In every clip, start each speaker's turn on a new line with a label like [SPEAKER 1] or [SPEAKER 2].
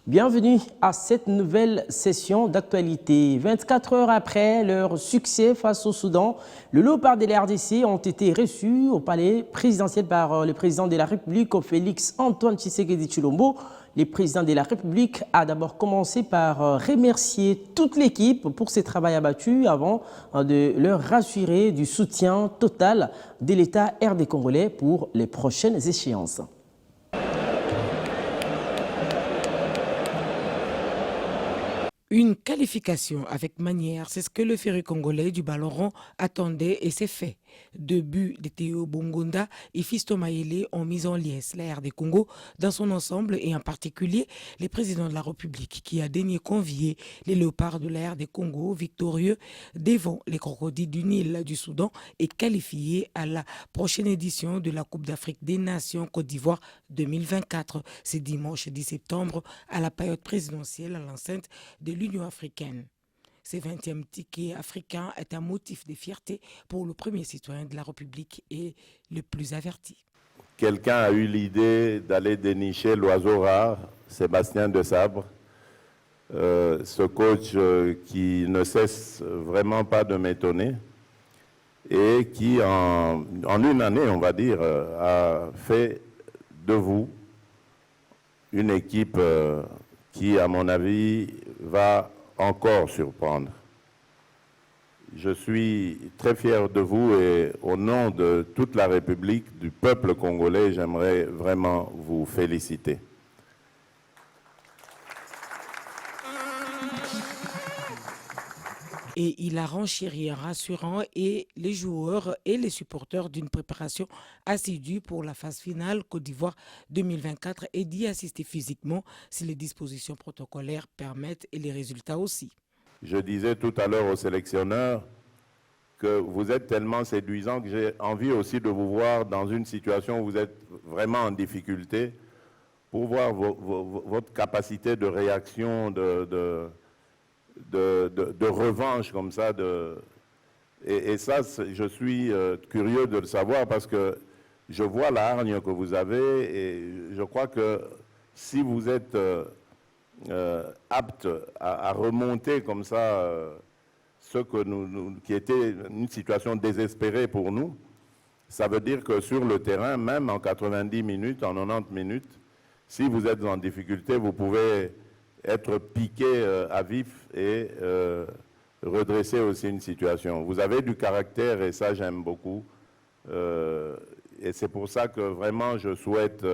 [SPEAKER 1] Bienvenue à cette nouvelle session d'actualité. 24 heures après leur succès face au Soudan, le Léopard de la RDC ont été reçus au palais présidentiel par le président de la République, Félix Antoine Tshisekedi Tshilombo. Le président de la République a d'abord commencé par remercier toute l'équipe pour ce travail abattu avant de leur rassurer du soutien total de l'État RD congolais pour les prochaines échéances.
[SPEAKER 2] Une qualification avec manière, c'est ce que le ferry congolais du ballon rond attendait et c'est fait. 2 buts de Théo Bongonda et Fiston Mayele ont mis en liesse la RD Congo dans son ensemble et en particulier les présidents de la République qui a daigné convier les léopards de la RD Congo victorieux devant les crocodiles du Nil du Soudan et qualifiés à la prochaine édition de la Coupe d'Afrique des Nations Côte d'Ivoire 2024. C'est dimanche 10 septembre à la période présidentielle à l'enceinte de l'Union africaine. Ce 20e ticket africain est un motif de fierté pour le premier citoyen de la République et le plus averti.
[SPEAKER 3] Quelqu'un a eu l'idée d'aller dénicher l'oiseau rare, Sébastien Desabre, ce coach qui ne cesse vraiment pas de m'étonner et qui, en une année, on va dire, a fait de vous une équipe qui, à mon avis, va encore surprendre. Je suis très fier de vous et au nom de toute la République, du peuple congolais, j'aimerais vraiment vous féliciter.
[SPEAKER 2] Et il a renchéri en rassurant et les joueurs et les supporters d'une préparation assidue pour la phase finale Côte d'Ivoire 2024 et d'y assister physiquement si les dispositions protocolaires permettent et les résultats aussi.
[SPEAKER 3] Je disais tout à l'heure au sélectionneur que vous êtes tellement séduisant que j'ai envie aussi de vous voir dans une situation où vous êtes vraiment en difficulté pour voir votre capacité de réaction, de revanche comme ça. Et ça, je suis curieux de le savoir parce que je vois la hargne que vous avez et je crois que si vous êtes apte à remonter comme ça ce que qui était une situation désespérée pour nous, ça veut dire que sur le terrain, même en 90 minutes, en 90 minutes, si vous êtes en difficulté, vous pouvez être piqué à vif et redresser aussi une situation. Vous avez du caractère et ça j'aime beaucoup. Et c'est pour ça que vraiment je souhaite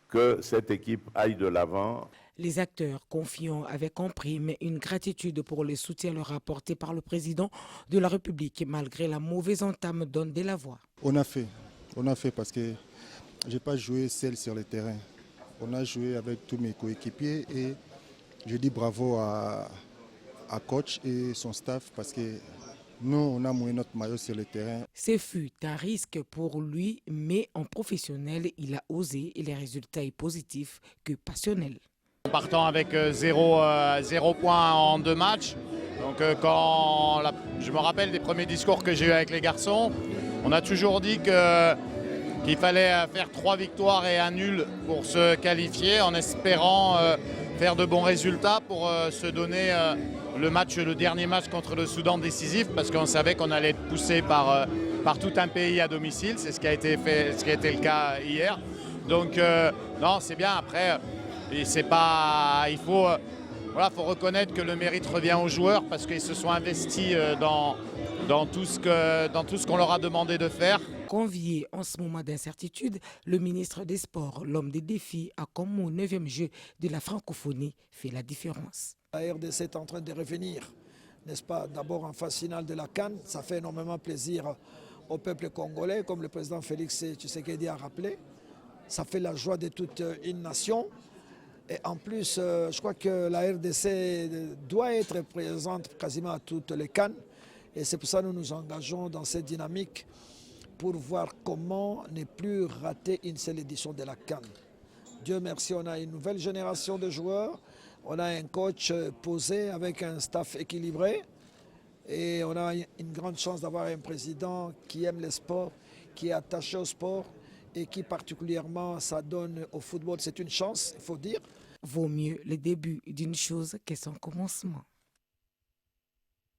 [SPEAKER 3] que cette équipe aille de l'avant.
[SPEAKER 2] Les acteurs confiants avaient compris, mais une gratitude pour le soutien leur apporté par le président de la République, malgré la mauvaise entame donne de la voix.
[SPEAKER 4] On a fait parce que je n'ai pas joué seul sur le terrain. On a joué avec tous mes coéquipiers et je dis bravo à coach et son staff parce que nous, on a mouillé notre maillot sur le terrain.
[SPEAKER 2] Ce fut un risque pour lui, mais en professionnel, il a osé et les résultats sont positifs que passionnels.
[SPEAKER 5] En partant avec 0 points en 2 matchs, donc je me rappelle des premiers discours que j'ai eu avec les garçons, on a toujours dit qu'il fallait faire 3 victoires et un nul pour se qualifier en espérant faire de bons résultats pour se donner le dernier match contre le Soudan décisif parce qu'on savait qu'on allait être poussé par tout un pays à domicile, c'est ce qui a été le cas hier. Donc non, c'est bien après. Et c'est pas, il faut reconnaître que le mérite revient aux joueurs parce qu'ils se sont investis dans tout ce qu'on leur a demandé de faire.
[SPEAKER 2] Convié en ce moment d'incertitude, le ministre des Sports, l'homme des défis, a comme au 9e jeu de la francophonie fait la différence.
[SPEAKER 6] La RDC est en train de revenir, n'est-ce pas, d'abord en phase finale de la CAN. Ça fait énormément plaisir au peuple congolais, comme le président Félix Tshisekedi a rappelé. Ça fait la joie de toute une nation. Et en plus, je crois que la RDC doit être présente quasiment à toutes les CAN. Et c'est pour ça que nous nous engageons dans cette dynamique pour voir comment ne plus rater une seule édition de la CAN. Dieu merci, on a une nouvelle génération de joueurs. On a un coach posé avec un staff équilibré. Et on a une grande chance d'avoir un président qui aime le sport, qui est attaché au sport et qui particulièrement s'adonne au football. C'est une chance, il faut dire.
[SPEAKER 2] vaut mieux le début d'une chose que son commencement.